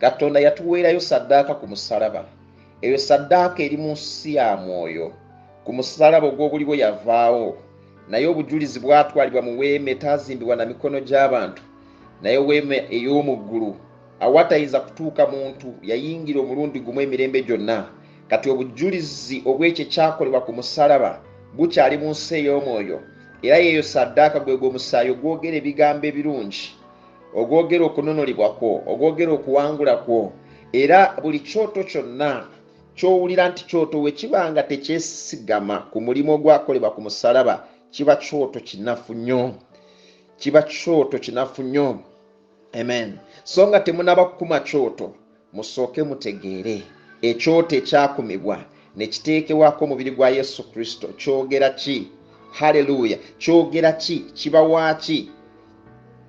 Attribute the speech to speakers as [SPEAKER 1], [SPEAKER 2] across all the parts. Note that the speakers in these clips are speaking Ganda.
[SPEAKER 1] Katonda yatuweerayo saddaaka ku musalaba. Eyo saddaaka eri mu nsi ya mwoyo. Ku musalaba ogw'obuli bwe yavaawo, naye obujulizi bwatwalibwa mu weema etaazimbibwa na mikono gy'abantu, naye weema ey'omu ggulu awatayinza kutuuka muntu yayingira omulundi gumu emirembe gyonna. Kati obujulizi obw'ekyo ekyakolebwa ku musalaba bukyali mu nsi ey'omwoyo, era yeeyo saddaaka gwe gw'omusaayi ogwogera ebigambo ebirungi, ogwogera okununulibwa kwo, ogwogera okuwangula kwo, era buli kyoto kyonna ky'owulira nti kyoto we kiba nga tekyesigama ku mulimu ogwakolebwa ku musalaba, kiba kyoto kinafu nnyo, kiba kyoto kinafu nnyo. Amen. So nga temunaba kukuma kyoto, musooke mutegeere ekyoto ekyakumibwa ne kiteekebwako omubiri gwa Yesu Kristo kyogera ki? Haleluya. Kyogera ki? Kibawa ki?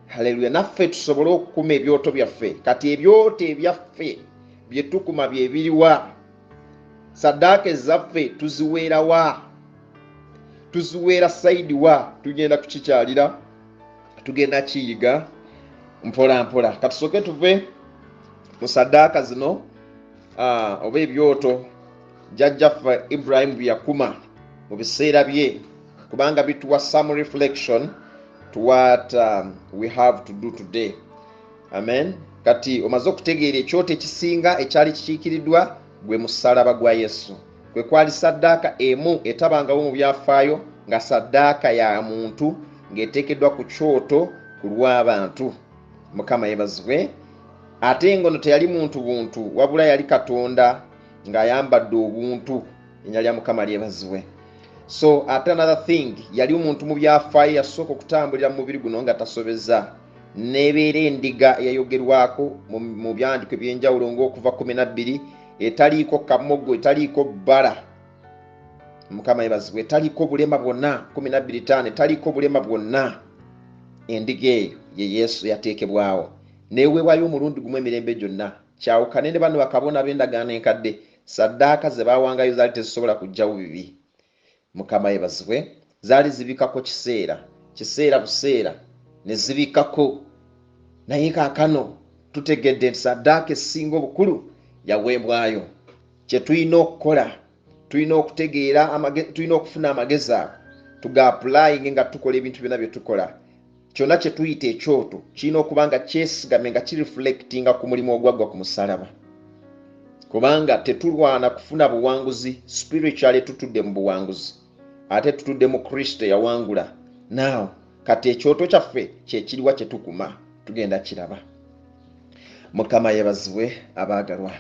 [SPEAKER 1] Haleluya. Naffe tusobole okukuma ebyoto byaffe. Kati ebyoto ebyaffe bye tukuma bye biriwa? Saddaaka ezaffe tuziweera wa? Tuziweera sayidi wa? Tugenda kukikyalira? Tugenda kiyiga mpola mpola. Katusooke tuve mu saddaaka zino oba ebyoto jjajjaffe Ibrahim bye yakuma mu biseera bye, kubanga bituwa some reflection to what we have to do today. Amen. Kati omaze okutegeera ekyoto ekisinga ekyali kikiikiriddwa gwe musalaba gwa Yesu. Kwe kwali saddaaka emu etabangawo mu byafaayo nga saddaaka ya muntu ng'eteekeddwa ku kyoto ku lw'abantu. Mukama yeebazibwe. Ate ngono teyali muntu buntu, wabula yali Katonda ng'ayambadde obuntu. Erinnya lya Mukama lyebazibwe. So ate another thing, yali omuntu mu byafaayo yasooka okutambulira mu mubiri guno nga tasobeza. Nebeera endiga eyayogerwako mu byandiko eby'enjawulo ng'okuva 12, etaliiko kamogo, etaliiko bbala. Mukama yeebazibwe. Etaliiko bulema bwonna, 12:5, etaliiko bulema bwonna. Endiga eyo ye Yesu yateekebwawo. Neweebwayo omulundi gumu emirembe gyonna. Kyawukane ne bano bakabona b'endagaano enkadde, saddaaka ze baawangayo zaali tezisobola kujjawo bibi. Mukama yeebazibwe. Zaali zibikako kiseera buseera ne zibikako. Naye kaakano tutegedde nti saddaaka esinga obukulu yaweebwayo. Kye tulina okukola, tulina okutegeera, tulina okufuna amagezi ago tuga-applying nga tukola ebintu byonna bye tukola. Kyonna kye tuyita ekyoto kirina okuba nga kyesigame nga kireflectinga ku mulimu ogwaggwa ku musalaba. Kubanga tetulwana kufuna buwanguzi, spiritually tutudde mu buwanguzi, ate tutudde mu Kristo yawangula. Now kati ekyoto kyaffe kyekiriwa kye tukuma, tugenda kiraba. Mukama yeebazibwe abaagalwa.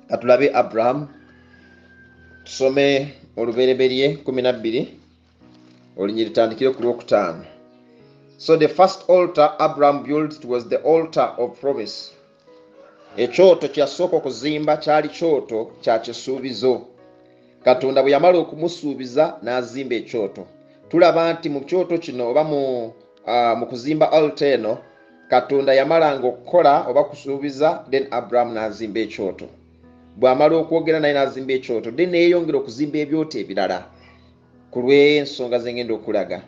[SPEAKER 1] Katulabe Abraham, tusome olubereberye 12 olunyiri litandikire ku lwokutaano. So the first altar Abraham built was the altar of promise. Ekyoto kyasooka okuzimba kyali kyoto kya kisuubizo. Katonda bwe yamala okumusuubiza n'azimba ekyoto. Tulaba nti mu kyoto kino oba mu kuzimba altar eno, Katonda yamalanga okukola oba kusuubiza, then Abraham n'azimba ekyoto. Bw'amala okwogera naye n'azimba ekyoto, then neeyongera okuzimba ebyoto ebirala ku lw'ensonga ze ngenda okulaga.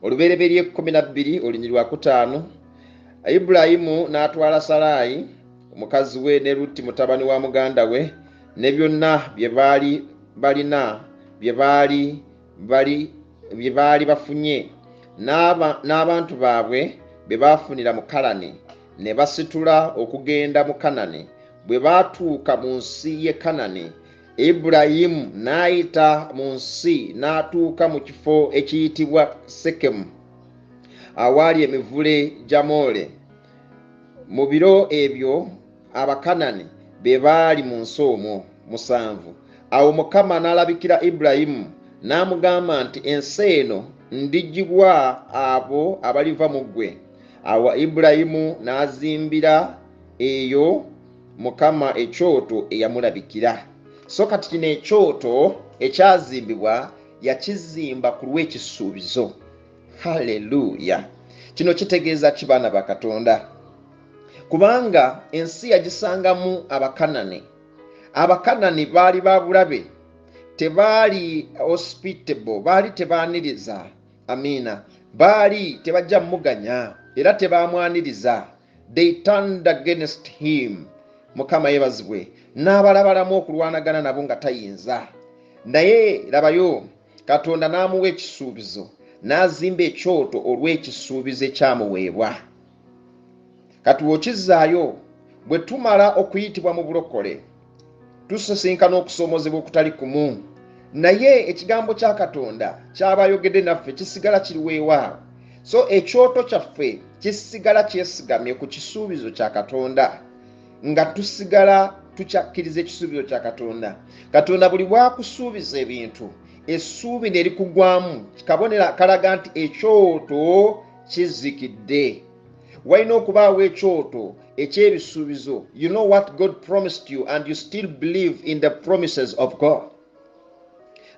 [SPEAKER 1] Olubereberye 12 olunyiri lwa 5, Ibulayimu n'atwala Salaayi omukazi we ne Lutti mutabani wa muganda we ne byonna bye baali bafunye n'abantu baabwe be baafunira mu Kanani, ne basitula okugenda mu Kanani. Bwe baatuuka mu nsi y'e Kanani, Ibulayimu n'ayita mu nsi n'atuuka mu kifo ekiyitibwa Sekemu awaali emivule gya Moole. Mu biro ebyo Abakanani be baali mu nsi omwo 7. Awo Mukama n'alabikira Ibulayimu n'amugamba nti ensi eno ndigibwa abo abaliva mu ggwe. Awo Ibulayimu n'azimbira eyo Mukama ekyoto eyamulabikira. So kati kino ekyoto ekyazimbibwa yakizimba ku lw'ekisuubizo. Haleluya. Kino kitegeeza ki baana ba Katonda? Kubanga ensi yagisangamu Abakanani. Abakanani baali babulabe, tebaali hospitable, baali tebaaniriza. Amina. Baali tebajja muganya era tebamwaniriza. they turned against him. Mukama yebazibwe n'abalabalamu okulwanagana nabo nga tayinza. Naye labayo Katonda n'amuwa ekisuubizo n'azimba ekyoto olw'ekisuubizo ekyamuweebwa. Kati bw'okizaayo bwe tumala okuyitibwa mu bulokole tusisinkana okusoomozebwa okutali kumu, naye ekigambo kya Katonda ky'abayogedde naffe kisigala kiri weewaawo. So ekyoto kyaffe kisigala kyesigamye ku kisuubizo kya Katonda, nga tusigala tukyakkiriza ekisuubizo kya Katonda. Katonda buli bwakusuubiza ebintu essuubi ne likugwamu kabonera kalaga nti ekyoto kizikidde. Walina okubaawo ekyoto eky'ebisuubizo. You know what God promised you and you still believe in the promises of God.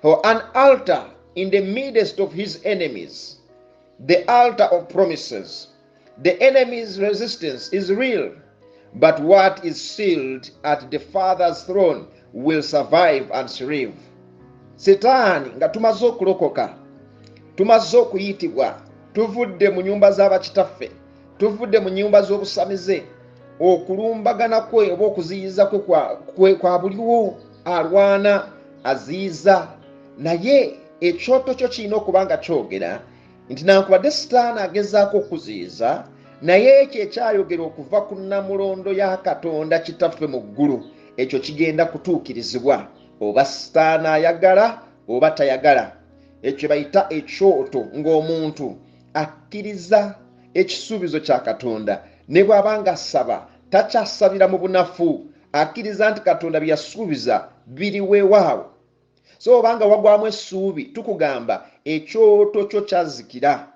[SPEAKER 1] Or an altar in the midst of his enemies, the altar of promises. The enemy's resistance is real, but what is sealed at the Father's throne will survive and thrive. Setaani nga tumaze okulokoka, tumaze okuyitibwa, tuvudde mu nyumba z'abakitaffe, tuvudde mu nyumba z'obusamize, okulumbagana kwe oba okuziyiza kwe kwa buliwo, alwana aziyiza. Naye ekyoto kyo kirina okuba nga kyogera nti nankubadde Setaani agezaako okuziyiza, naye ekyo ekyayogera okuva ku nnamulondo ya Katonda kitaffe mu ggulu, ekyo kigenda kutuukirizibwa oba Setaani ayagala oba tayagala. Ekyo bayita ekyoto, ng'omuntu akkiriza ekisuubizo kya Katonda ne bw'abanga asaba takyasabira mu bunafu, akkiriza nti Katonda bye yasuubiza biri weewaawo. So obanga wagwamu essuubi tukugamba ekyoto kyo kyazikira.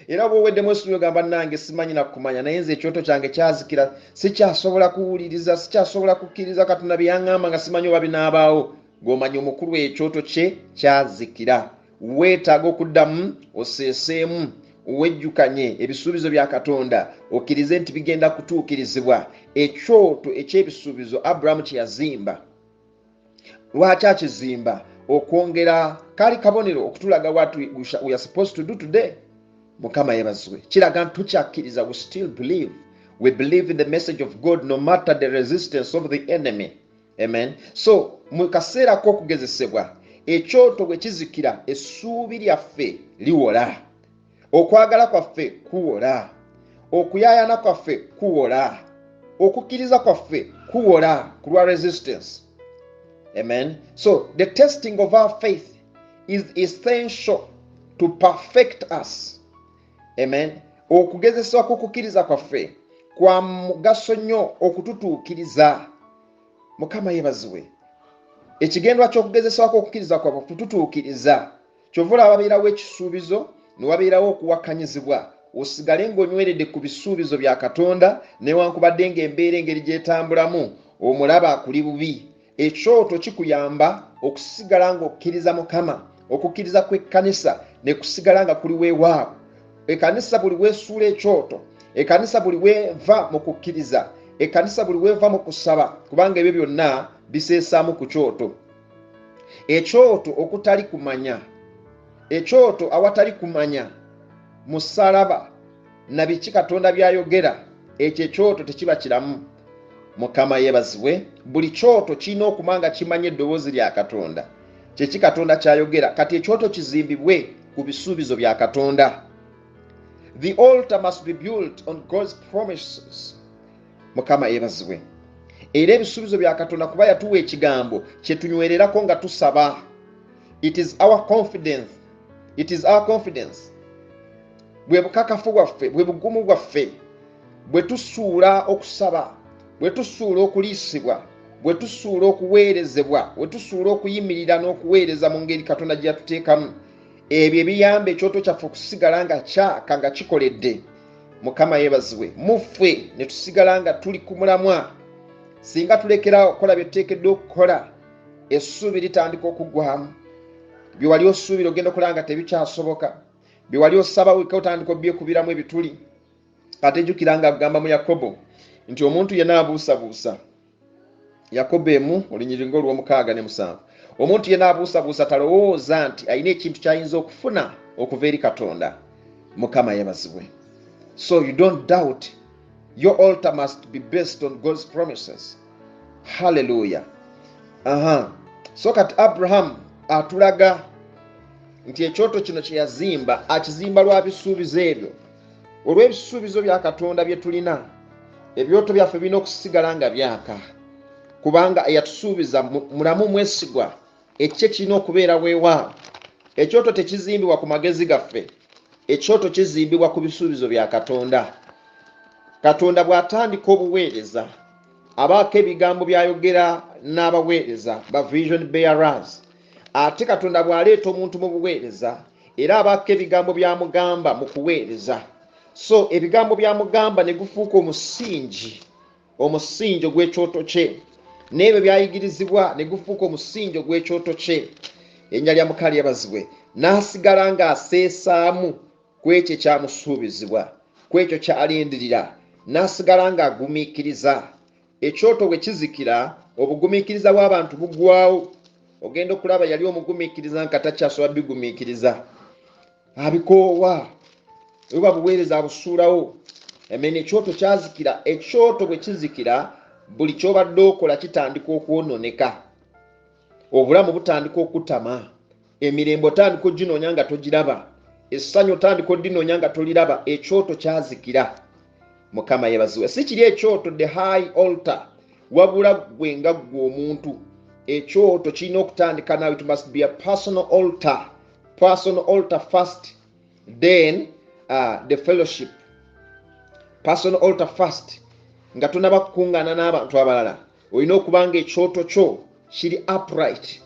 [SPEAKER 1] Era bw'oweddemu essuubi ogamba nange simanyi na kumanya, naye nze ekyoto kyange kyazikira, sikyasobola kuwuliriza, sikyasobola kukkiriza Katonda bye yaŋŋamba nga simanyi oba binaabaawo. Ng'omanya omukulu ekyoto kye kyazikira. Weetaaga okuddamu oseeseemu, wejjukanye ebisuubizo bya Katonda, okkirize nti bigenda kutuukirizibwa. Ekyoto eky'ebisuubizo Abrahamu kye yazimba. Lwaki akizimba? Okwongera kali kabonero okutulaga what we are supposed to do today. Mukama yebazibwe. Kiraga nti tukyakkiriza, we still believe. We believe in the message of God no matter the resistance of the enemy. Amen. So mu kaseera k'okugezesebwa ekyoto bwe kizikira, essuubi lyaffe liwola, okwagala kwaffe kuwola, okuyaayana kwaffe kuwola, okukkiriza kwaffe kuwola ku lwa resistance. Amen. So the testing of our faith is essential to perfect us. Amen. Okugezesebwa kw'okukkiriza kwaffe kwa mugaso nnyo okututuukiriza. Mukama yebazibwe. Ekigendwa ky'okugezesebwa kw'okukkiriza kwaffe kututuukiriza. Kyova olaba wabeerawo ekisuubizo ne wabeerawo okuwakkanyizibwa, osigale ng'onyweredde ku bisuubizo bya Katonda newankubadde ng'embeera engeri gy'etambulamu omulaba akuli bubi. Ekyoto kikuyamba okusigala ng'okkiriza Mukama, okukkiriza kw'ekkanisa ne kusigala nga kuli weewaawo. Ekkanisa buli weesuula ekyoto, ekkanisa buli weeva mu kukkiriza, ekkanisa buli weeva mu kusaba, kubanga ebyo byonna biseesaamu ku kyoto. Ekyoto okutali kumanya, ekyoto awatali kumanya musalaba na biki Katonda byayogera, ekyo ekyoto tekiba kiramu. Mukama yebazibwe. Buli kyoto kirina okuba nga kimanya eddoboozi lya Katonda, kyeki Katonda kyayogera. Kati ekyoto kizimbibwe ku bisuubizo bya Katonda. The altar must be built on God's promises. Mukama yebazibwe. Era ebisuubizo bya Katonda kuba yatuwa ekigambo kye tunywererako nga tusaba. It is our confidence. It is our confidence. Bwe bukakafu bwaffe, bwe bugumu bwaffe, bwe tusuula okusaba, bwe tusuula okuliisibwa, bwe tusuula okuweerezebwa, bwe tusuula okuyimirira n'okuweereza mu ngeri Katonda gye yatuteekamu, ebyo ebiyamba ekyoto kyaffe okusigala nga kyaka nga kikoledde. Mukama yebazibwe. Muffe ne tusigala nga tuli ku mulamwa. Singa tulekeraawo okukola bye tuteekeddwa okukola, essuubi litandika okugwamu. Bye wali osuubira ogenda okulaba nga tebikyasoboka. Bye wali osaba wekka otandika obyekubiramu ebituli. Ate jjukira nga agamba mu Yakobo nti omuntu yenna abuusabuusa. Yakobo 1:6-7. Omuntu yenna abuusabuusa talowooza nti alina ekintu ky'ayinza okufuna okuva eri Katonda. Mukama yebazibwe. So you don't doubt Your altar must be based on God's promises. Hallelujah. So kati Abraham atulaga nti ekyoto kino kye yazimba akizimba lwa bisuubizo ebyo. Olw'ebisuubizo bya Katonda bye tulina, ebyoto byaffe birina okusigala nga byaka, kubanga eyatusuubiza mulamu mwesigwa, ekye kirina okubeera weewaawo. Ekyoto tekizimbibwa ku magezi gaffe, ekyoto kizimbibwa ku bisuubizo bya Katonda. Katonda bw'atandika obuweereza, abaako ebigambo by'ayogera n'abaweereza ba vision bearers. Ate Katonda bw'aleeta omuntu mu buweereza, era abaako ebigambo by'amugamba mu kuweereza. So ebigambo by'amugamba ne gufuuka omusingi ogw'ekyoto kye, n'ebyo byayigirizibwa ne gufuuka omusingi ogw'ekyoto kye. Erinnya lya Mukama lyebazibwe. N'asigala ng'aseesaamu ku ekyo ekyamusuubizibwa, ku ekyo ky'alindirira, n'asigala ng'agumiikiriza. Ekyoto bwe kizikira, obugumiikiriza bw'abantu buggwaawo. Ogenda okulaba yali omugumiikiriza nga takyasobola bigumiikiriza, abikoowa, oba buweereza abusuulawo. Ekyoto kyazikira. Ekyoto bwe kizikira, buli ky'obadde okola kitandika okwononeka, obulamu butandika okutama, emirembe otandika oginoonya nga togiraba, essanyu otandika odinoonya nga toliraba. Ekyoto kyazikira. Mukama yeebazibwe. Si kiri ekyoto the high altar, wabula gwe nga ggwe omuntu. Ekyoto kirina okutandika nawe. It must be a personal altar first, then the fellowship. Personal altar first. Nga tonaba kukuŋŋaana n'abantu abalala, olina okuba nga ekyoto kyo kiri upright.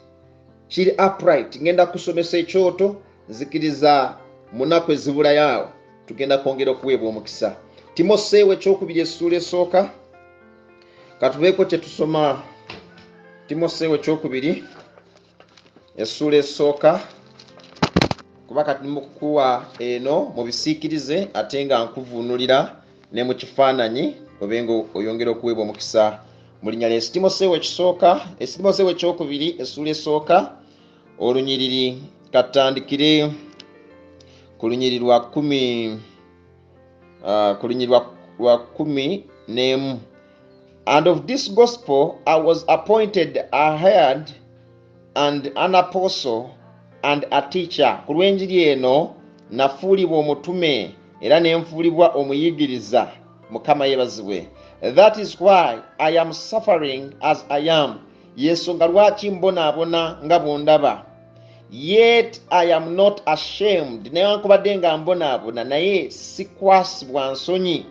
[SPEAKER 1] Ngenda kusomesa ekyoto, nzikiriza munaku ezibulayo tugenda kwongera okuweebwa omukisa. Timoseewo ekyokubiri essuula esooka, katubeeko kye tusoma. Timoseewo ekyokubiri essuula esooka, kuba kati mukukuwa eno mu bisiikirize ate nga nkuvuunulira ne mu kifaananyi, obenga oyongera okuweebwa omukisa mu linnya lya Yesu. Timoseewo ekyokubiri essuula esooka, olunyiriri katandikire ku lunyiriri lwa 11. And of this gospel I was appointed a head and an apostle and a teacher. Ku lw'enjiri eno nafuulibwa omutume era ne nfuulibwa omuyigiriza. Mukama yeebazibwe. That is why I am suffering as I am. Yensonga lwaki mbonaabona nga bw'ondaba. Yet I am not ashamed. Newankubadde nga mbonaabona naye sikwasibwa nsonyi.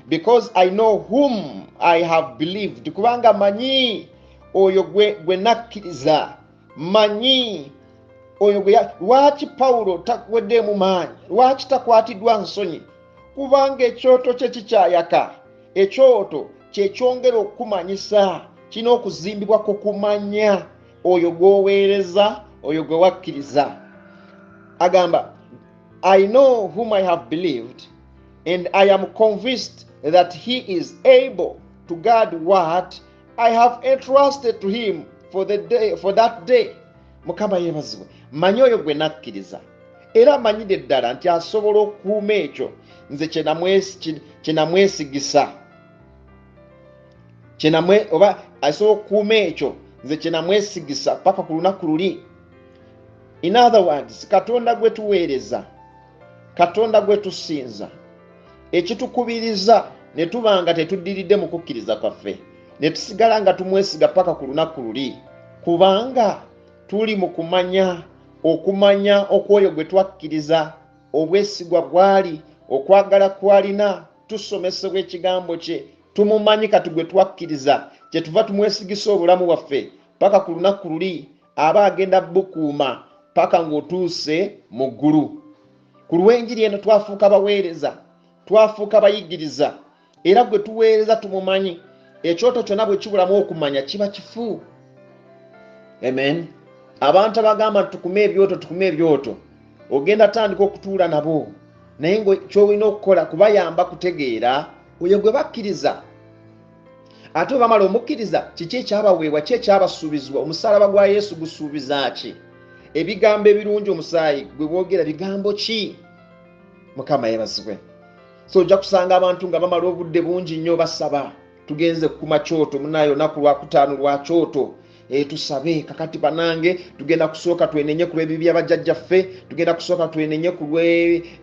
[SPEAKER 1] Because I know whom I have believed. Kubanga manyi oyo gwe nakkiriza. Manyi oyo gwe. Lwaki Pawulo takweddeemu maanyi? Lwaki takwatiddwa nsonyi? Kubanga ekyoto kye kikyayaka. Ekyoto kye kyongera okumanyisa, kino okuzimbibwa ku kumanya oyo gw'oweereza, oyo gwe wakkiriza. Agamba, I know whom I have believed, and I am convinced that he is able to guard what I have entrusted to him for that day. Mukama yeebazibwe. Manyi oyo gwe nakkiriza, era manyide ddala nti asobola okukuuma ekyo nze kye namwesigisa. Oba asobola okukuuma ekyo nze kye namwesigisa paka ku lunaku luli. In other words, Katonda gwe tuweereza, Katonda gwe tusinza, ekitukubiriza ne tuba nga tetuddiridde mu kukkiriza kwaffe, ne tusigala nga tumwesiga paka ku lunaku luli, kubanga tuli mu okumanya okwoyo gwe twakkiriza, obwesigwa bwali, okwagala kwalina, tusomesebwa ekigambo kye, tumumanyi kati gwe twakkiriza, kye tuva tumwesigisa obulamu bwaffe paka ku lunaku luli aba agenda bukuuma paka ng'otuuse mu ggulu. Ku lw'enjiri eno twafuuka baweereza, twafuuka bayigiriza, era gwe tuweereza tumumanyi. Ekyoto kyonna bwe kibulamu okumanya kiba kifu. Amen. Abantu abagamba tukume ebyoto, ogenda tandika okutuula nabo, naye ky'olina okukola kubayamba kutegeera oyo gwe bakkiriza. Ate bwe bamala omukkiriza, kiki ekyabaweebwa, ki ekyabasuubizibwa? Omusaalaba gwa Yesu gusuubiza ki? Ebigambo ebirungi omusaayi gwe boogera bigambo ki? Mukama yeebazibwe. so ojja kusanga abantu nga bamala obudde bungi nnyo basaba tugenze kuma kyoto munayo naku lwa kutaano lwa kyoto tusabe kakati banange tugenda kusooka twenenye ku ebibi byabajjajjaffe tugenda kusooka twenenye ku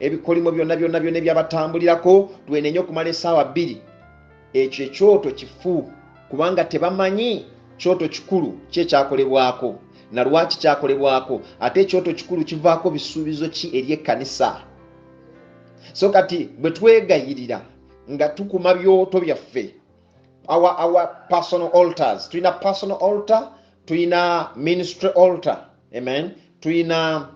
[SPEAKER 1] ebikolimo byonna ebyabatambulirako twenenye okumala essaawa 2 ekyo ekyoto kifu kubanga tebamanyi kyoto kikulu kyekyakolebwako na lwaki kyakolebwako ate ekyoto kikulu kivaako bisuubizo ki eri ekkanisa so kati bwe twegayirira nga tukuma byoto byaffe our personal altars tuina personal altar tuina ministry altar amen tuina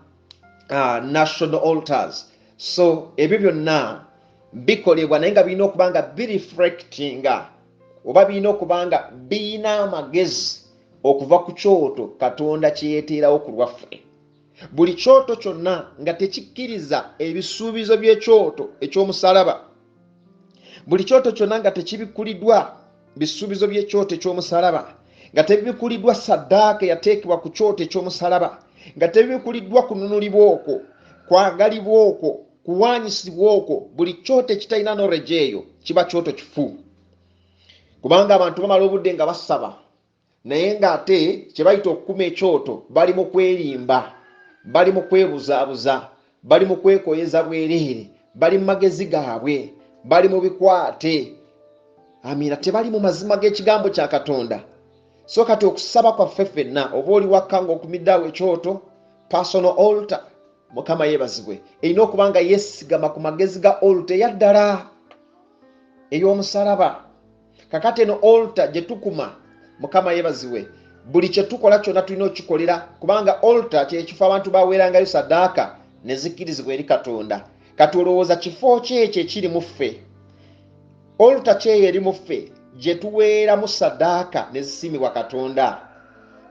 [SPEAKER 1] national altars so ebyo byonna bikolebwa naye nga birina okubanga bireflectinga oba birina okubanga birina amagezi okuva ku kyoto Katonda kyeyeteerawo ku lwaffe buli kyoto kyonna nga tekikkiriza ebisuubizo by'ekyoto eky'omusalaba buli kyoto kyonna nga tekibikuliddwa bisuubizo by'ekyoto eky'omusalaba nga tebikuliddwa saddaaka yateekebwa ku kyoto eky'omusalaba nga tebikuliddwa kununulibwa okwo kwagalibwa okwo kuwaanyisibwa okwo buli kyoto ekitalina knowledge eyo kiba kyoto kifu kubanga abantu bamala obudde nga basaba naye ng'ate kye bayita okukuma ekyoto bali mu kwerimba bali mu kwebuzaabuza bali mu kwekoyeza bwereere bali mu magezi gaabwe bali mu bikwate amina tebali mu mazima g'ekigambo kya Katonda so kati okusaba kwaffe ffenna oba oli wakka ng'okumiddaawo ekyoto personal altar Mukama yeebazibwe erina okuba nga yeesigama ku magezi ga altar eyaddala ey'omusalaba kakati eno altar gye tukuma Mukama yeebazibwe buli kye tukola kyonna tulina okukikolera kubanga altar kyekifo abantu baweerangayo saddaaka ne zikkirizibwa eri Katonda kati olowooza kifo kyekyo ekiri mu ffe altar kyeyo eri mu ffe gye tuweeramu saddaaka ne zisiimibwa Katonda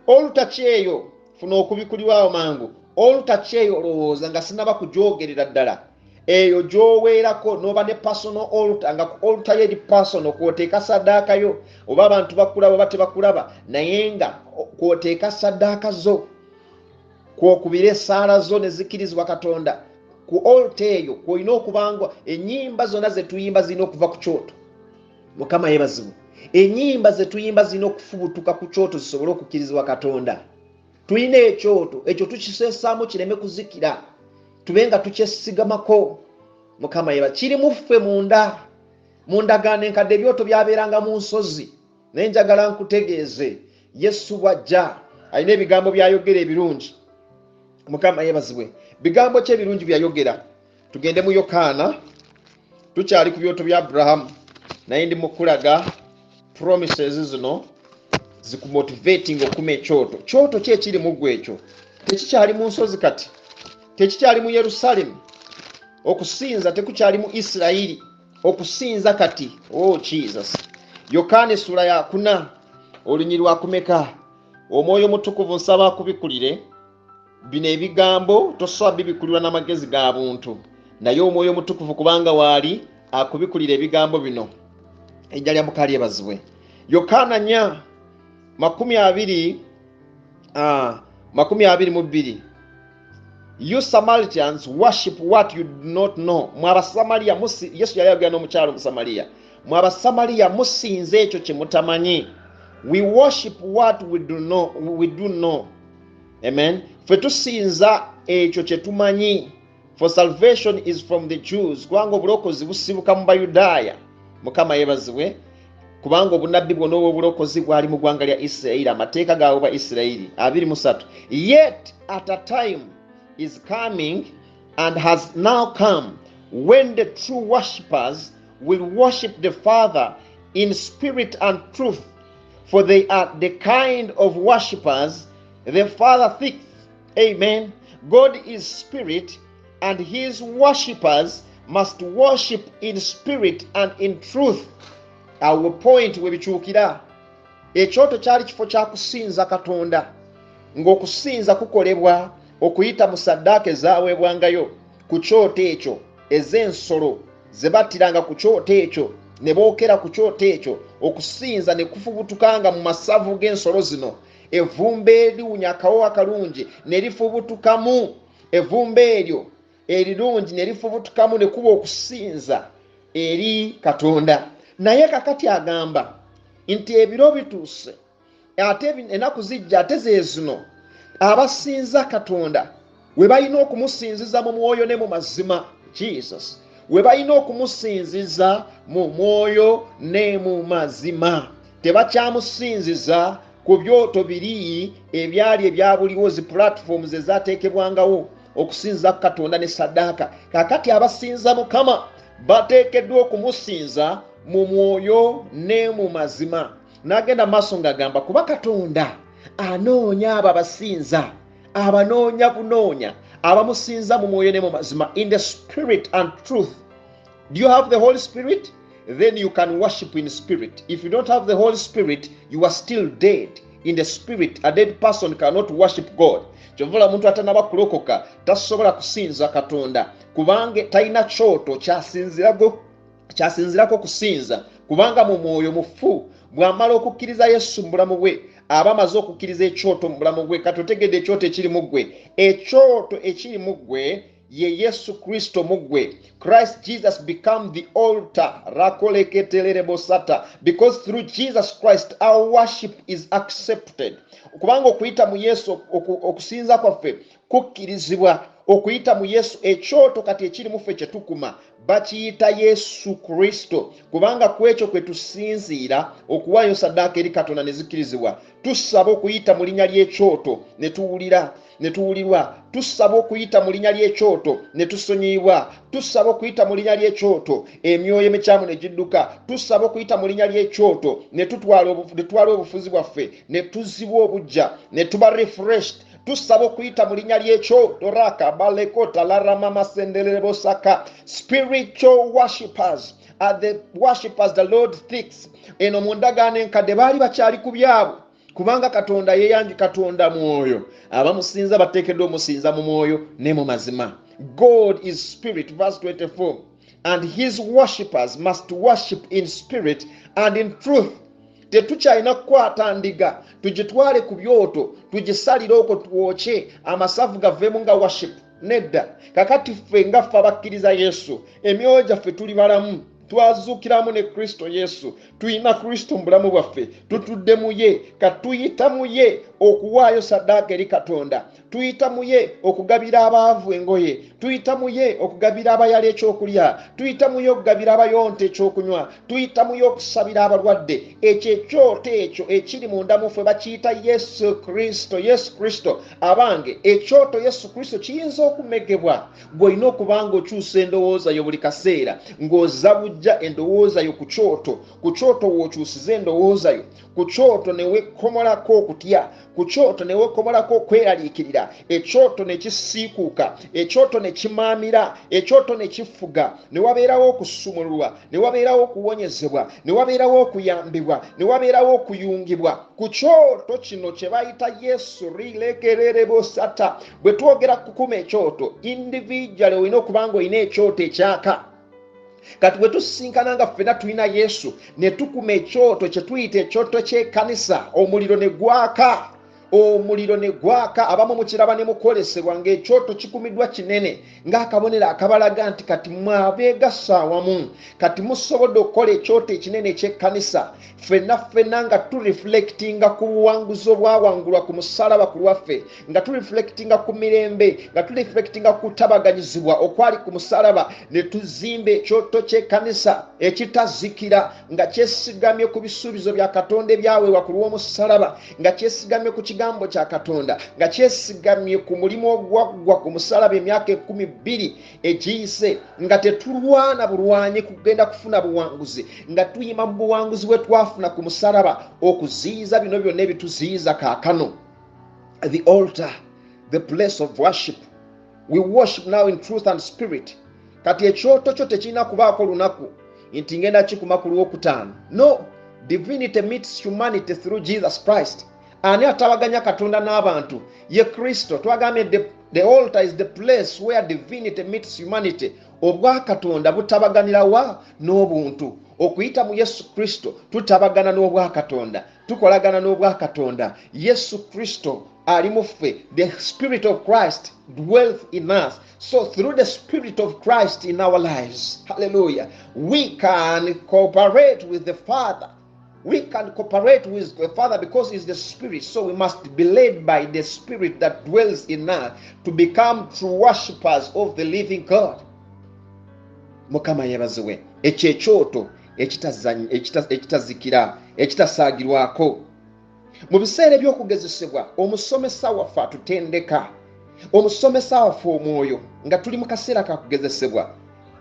[SPEAKER 1] altar kyeyo funa okubikulirwawo mangu altar kyeyo olowooza nga sinaba kugyogerera ddala eyo gy'oweerako n'oba ne personal altar nga ku altar yeri personal kw'oteeka saddaaka yo oba abantu bakulaba oba tebakulaba naye nga kw'oteeka saddaaka zo kw'okubira essaala zo ne zikkirizibwa Katonda ku altar eyo kw'olina okubanga ennyimba zonna ze tuyimba zirina okuva ku kyoto Mukama yeebazibwe ennyimba ze tuyimba zirina okufubutuka ku kyoto zisobole okukkirizibwa Katonda tulina ekyoto ekyo tukiseesaamu kireme kuzikira tube nga tukyesigamako Mukama yeba kiri mu ffe mundagaano enkadde ebyoto byabeeranga mu nsozi naye njagala nkutegeeze Yesu bw'ajja alina ebigambo byayogera ebirungi Mukama yeebazibwe bigambo ki ebirungi byayogera tugende mu Yokaana tukyali ku byoto bya Abrahamu naye ndi mu kulaga promises zino zikumotivating okuma ekyoto kyoto ki ekiri mu ggwe ekyo tekikyali mu nsozi kati tekikyali mu Yerusalemu okusinza tekukyali mu Isirayiri okusinza kati Jesus Yokaana essula ya 4 olunyiri lwa 9 omwoyo mutukuvu nsaba akubikulire bino ebigambo tosobola bibikulirwa n'amagezi ga buntu naye omwoyo mutukuvu kubanga waali akubikulira ebigambo bino ejja lya Mukama lyebazibwe Yokaana 4:22 You Samaritans worship what you do not know. Mwabasamaria Yesu yali ayogera n'omukyalo Omusamaliya. Mwabasamaria musinze ekyo kye mutamanyi. We worship what we do know. Amen. Ffe tusinza ekyo kye tumanyi. For salvation is from the Jews. Kubanga obulokozi busibuka mu Bayudaaya. Mukama yeebazibwe. Kubanga obunabbi bwonna obw'obulokozi bwali mu ggwanga lya Isirayiri amateeka gaabwe ba Isirayiri 23. Yet at a time is coming and has now come when the true worshippers will worship the Father in spirit and truth, for they are the kind of worshippers the Father seeks. Amen. God is spirit, and his worshippers must worship in spirit and in truth. Our point we bikyukira ekyoto kyali kifo kya kusinza Katonda ng'okusinza kukolebwa okuyita mu saddaaka ezaweebwangayo ku kyoto ekyo ez'ensolo ze battiranga ku kyoto ekyo ne bookera ku kyoto ekyo okusinza ne kufubutukanga mu masavu g'ensolo zino evvumba eriwunya akawo akalungi ne lifubutukamu evvumba eryo erirungi ne lifubutukamu ne kuba okusinza eri Katonda. Naye kakati agamba nti ebiro bituuse ate enaku zijja ate zezino abasinza Katonda we balina okumusinziza mu mwoyo ne mu mazima. Jesus, we balina okumusinziza mu mwoyo ne mu mazima. Tebakyamusinziza ku byoto biri ebyali ebyabuliwo zi platforms ezateekebwangawo okusinza Katonda ne saddaaka. Kakati abasinza Mukama bateekeddwa okumusinza mu mwoyo ne mu mazima. N'agenda maaso ng'agamba kuba Katonda anoonya abo abasinza, abanoonya bunoonya, abamusinza mu mwoyo ne mu mazima, in the spirit and truth. Do you have the Holy Spirit? Then you can worship in spirit. If you don't have the Holy Spirit, you are still dead in the spirit. A dead person cannot worship God. Kyovula muntu atanaba kulokoka tasobola kusinza Katonda kubange talina kyoto kyasinzirako kusinza, kubanga mu mwoyo mufu bw'amala okukkiriza Yesu mu bulamu bwe aba amaze okukkiriza ekyoto mu bulamu bwe. Katotegedde ekyoto ekiri mu ggwe. Ekyoto ekiri mu ggwe ye Yesu Kristo mu ggwe. Christ Jesus become the altar. Rakoleketelerебosata. Because through Jesus Christ our worship is accepted. Kubanga okuyita mu Yesu okusinza kwaffe kukkirizibwa. Okuyita mu Yesu ekyoto kati ekiri mu ffe kye tukuma bakiyita Yesu Kristo, kubanga kwekyo kwe tusinziira okuwaayo saddaaka eri Katonda ne zikkirizibwa. Tusaba okuyita mu linnya ly'ekyoto ne tuwulirwa. Tusaba okuyita mu linnya ly'ekyoto ne tusonyiyibwa. Tusaba okuyita mu linnya ly'ekyoto emyoyo emikyamu ne gidduka. Tusaba okuyita mu linnya ly'ekyoto ne tutwala obufuzi bwaffe ne tuzibwa obujja ne tuba refreshed. Tusaba okuyita mu linnya ly'ekyoto raka balekota larama masendelebosaka. Spiritual worshippers are the worshippers the Lord thinks. Eno mu ndagaano enkadde baali bakyali ku byabwe, kubanga Katonda yeyanji Katonda mwoyo. Abamusinza bateekeddwa omusinza mu mwoyo ne mu mazima. God is spirit, verse 24, and his worshippers must worship in spirit and in truth. Tetukyalina kukwata ndiga tugitwale ku byoto tugisalire okwo twoche amasavu gaveemu nga worship. Nedda, kakati ffe nga ffe abakkiriza Yesu emyoyo gyaffe tuli balamu, twazuukiramu ne Kristo Yesu, tuyina Kristo mu bulamu bwaffe, tutudde mu ye, katuyita mu ye okuwaayo saddaaka eri Katonda, tuyita mu ye okugabira abaavu engoye, tuyita mu ye okugabira abayala ekyokulya, tuyita mu ye okugabira abayonte ekyokunywa, tuyita mu ye okusabira abalwadde. Ekyo ekyoto ekyo ekiri munda mu ffe bakiyita Yesu Kristo. Yesu Kristo abange ekyoto Yesu Kristo kiyinza okumegebwa bw'olina okuba ng'okyusa endowooza yo buli kaseera, ng'oza bujja endowooza yo ku kyoto w'okyusiza endowooza yo ku kyoto ne weekomolako okutya, ku kyoto ne weekomolako okweraliikirira, ekyoto ne kisiikuuka, ekyoto ne kimaamira, ekyoto ne kifuga, ne wabeerawo okusumululwa, ne wabeerawo okuwonyezebwa, ne wabeerawo okuyambibwa, ne wabeerawo okuyungibwa ku kyoto kino kye bayita Yesu. Rilekererebosata. Bwe twogera kukuma ekyoto individually olina okuba ng'olina ekyoto ekyaka. Kati bwe tusinkana nga ffenna tulina Yesu ne tukuma ekyoto kye tuyita ekyoto ky'ekkanisa, omuliro ne gwaka. Omuliro ne gwaka, abamu mukiraba ne mukolesebwa ng'ekyoto kikumiddwa kinene ng'akabonero akabalaga nti kati mwabeegasa awamu, kati musobodde okukola ekyoto ekinene eky'ekkanisa. Ffenna nga tureflectinga ku buwanguzi obwawangulwa ku musalaba ku lwaffe, nga tureflectinga ku mirembe, nga tureflectinga ku kutabaganyizibwa okwali ku musalaba, ne tuzimba ekyoto ky'ekkanisa ekitazikira nga kyesigamye ku bisuubizo bya Katonda ebyaweebwa ku lw'omusalaba, nga kyesigamye ku kigambo kya Katonda, nga kyesigamye ku mulimu ogwaggwa ku musalaba emyaka 12 egiyise, nga tetulwana bulwanyi kugenda kufuna buwanguzi, nga tuyima mu buwanguzi bwe twafuna ku musalaba okuziyiza bino byonna ebituziyiza kaakano. The altar, the place of worship. We worship now in truth and spirit. Kati ekyoto kyo tekirina kubaako lunaku nti ngenda kikuma ku Lwokutaano. No, divinity meets humanity through Jesus Christ. Ani atabaganya Katonda n'abantu ye Kristo. Twagambye the altar is the place where divinity meets humanity. Obwa Katonda butabaganira wa n'obuntu. Okuyita mu Yesu Kristo tutabagana n'obwa Katonda, tukolagana n'obwa Katonda. Yesu Kristo ali mu ffe. The Spirit of Christ dwells in us. So through the Spirit of Christ in our lives, hallelujah, we can cooperate with the Father. We can cooperate with the Father because He's the Spirit. So we must be led by the Spirit that dwells in us to become true worshippers of the living God. Mukama yebaziwe. Ekyo ekyoto ekitazikira, ekitasaagirwako. Mu biseera eby'okugezesebwa, omusomesa waffe atutendeka, omusomesa waffe omwoyo, nga tuli mu kaseera ka kugezesebwa,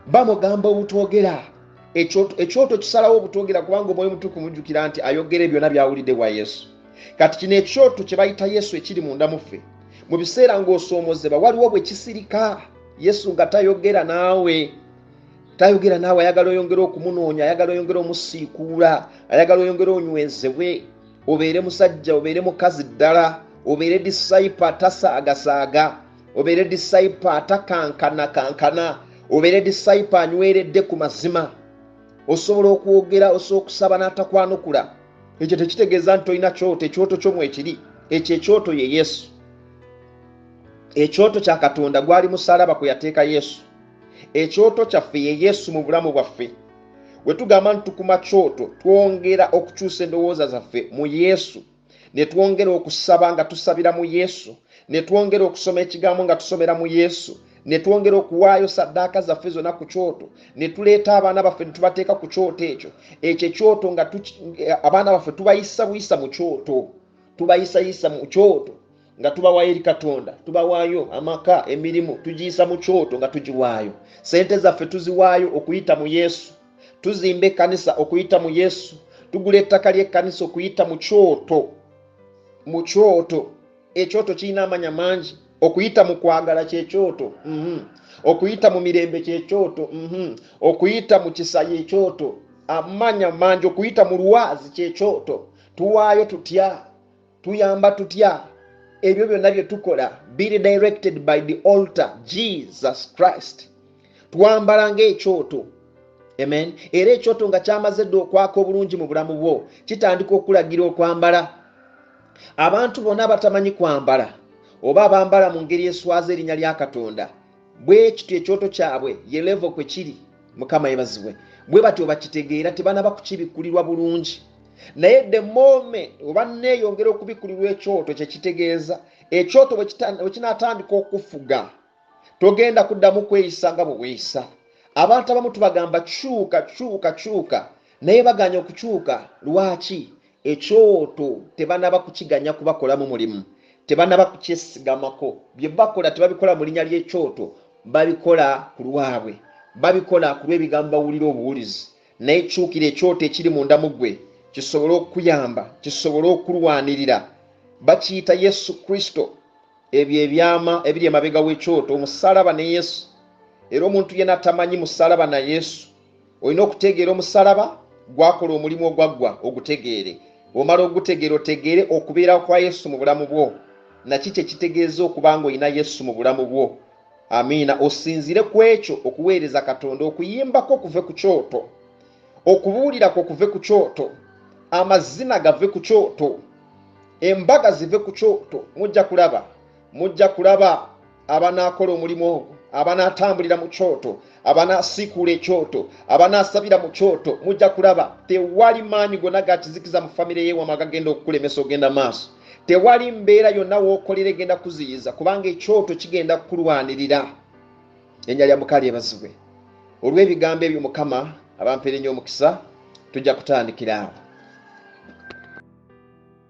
[SPEAKER 1] bamugamba obutwogera. Ekyoto kisalawo obutwogera kubanga Omwoyo Mutukuvu mujjukira nti ayogera byonna byawulidde bwa Yesu. Kati kino ekyoto kye bayita Yesu ekiri munda mu ffe, mu biseera ng'osoomozebwa waliwo bwe kisirika. Yesu nga tayogera naawe, ayagala oyongera okumunoonya, ayagala oyongera omusiikuula, ayagala oyongera onywezebwe, obeere musajja, obeere mukazi ddala, obeere disciple atasaagaasaaga, obeere disciple atakankana, obeere disciple anyweredde ku mazima. Osobola okwogera, osobola okusaba n'atakwanukula. Ekyo tekitegeeza nti olina kyoto. Ekyoto ky'omu ekiri, ekyo ekyoto ye Yesu. Ekyoto kya Katonda gwali musalaba kwe yateeka Yesu. Ekyoto kyaffe ye Yesu mu bulamu bwaffe. Bwe tugamba nti tukuma kyoto, twongera okukyusa endowooza zaffe mu Yesu, ne twongera okusaba nga tusabira mu Yesu, ne twongera okusoma ekigambo nga tusomera mu Yesu, ne twongera okuwaayo saddaaka zaffe zonna ku kyoto, ne tuleeta abaana baffe ne tubateeka ku kyoto ekyo. Ekyo ekyoto nga abaana baffe tubayisa buyisa mu kyoto, tubayisayisa mu kyoto nga tubawaayo eri Katonda, tubawaayo amaka, emirimu, tugiyisa mu kyoto nga tugiwaayo. Sente zaffe tuziwaayo okuyita mu Yesu, tuzimba ekkanisa okuyita mu Yesu, tugula ettaka ly'ekkanisa okuyita mu kyoto. Mu kyoto, ekyoto kirina amanya mangi. Okuyita mu kwagala kyekyoto, okuyita mu mirembe kyekyoto, okuyita mu kisa kyekyoto, amanya mangi. Okuyita mu luwazi kyekyoto. Tuwaayo tutya, tuyamba tutya. Ebyo byonna bye tukola, be directed by the altar, Jesus Christ. Twambala ng'ekyoto. Amen. Era ekyoto nga kyamaze dda okwaka obulungi mu bulamu bwo, kitandika okulagira okwambala. Abantu bonna abatamanyi kwambala, oba abambala mu ngeri eswaza erinnya lya Katonda, bwe kityo ekyoto kyabwe ye level kwe kiri. Mukama yebaziwe. Bwe batyo bakitegeera tebanaba kukibikkulirwa bulungi. Naye the moment oba neeyongera okubikkulirwa ekyoto kye kitegeeza, ekyoto bwe kinaatandika okufuga, togenda kuddamu kweyisa nga bwe weeyisa. Abantu abamu tubagamba kyuka, naye baganya okukyuka. Lwaki? Ekyoto tebanaba kukiganya kubakolamu mulimu, tebanaba kukyesigamako. Bye bakola tebabikola mu linnya ly'ekyoto, babikola ku lwabwe, babikola ku lw'ebigambo bawulira obuwulizi. Naye kyukira ekyoto ekiri munda mu ggwe, kisobole okukuyamba, kisobole okulwanirira. Bakiyita Yesu Kristo. Ebyo ebyama ebiri emabega w'ekyoto, omusalaba ne Yesu. Era omuntu yenna atamanyi musalaba na Yesu, olina okutegeera omusalaba gwakola omulimu ogwaggwa, ogutegeere. Omala ogutegeera, otegeere okubeera kwa Yesu mu bulamu bwo. Naki kye kitegeeza okuba nga olina Yesu mu bulamu bwo. Amiina. Osinzire ku ekyo okuweereza Katonda, okuyimbako kuve ku kyoto, okubuulirako kuve ku kyoto, amazina gave ku kyoto, embaga zive ku kyoto. Mujja kulaba abanaakola omulimu ogwo, abanaatambulira mu kyoto, abanaasiikuula ekyoto, abanaasabira mu kyoto. Mujja kulaba tewali maanyi gonna gakizikiza mu famire y'ewamu agagenda okukulemesa ogenda maaso. Tewali mbeera yonna w'okolera egenda kuziyiza, kubanga ekyoto kigenda kukulwanirira. Erinnya lya Mukama lyebazibwe. Olw'ebigambo ebyo Mukama abampeera ennyo omukisa, tujja kutandikira awo.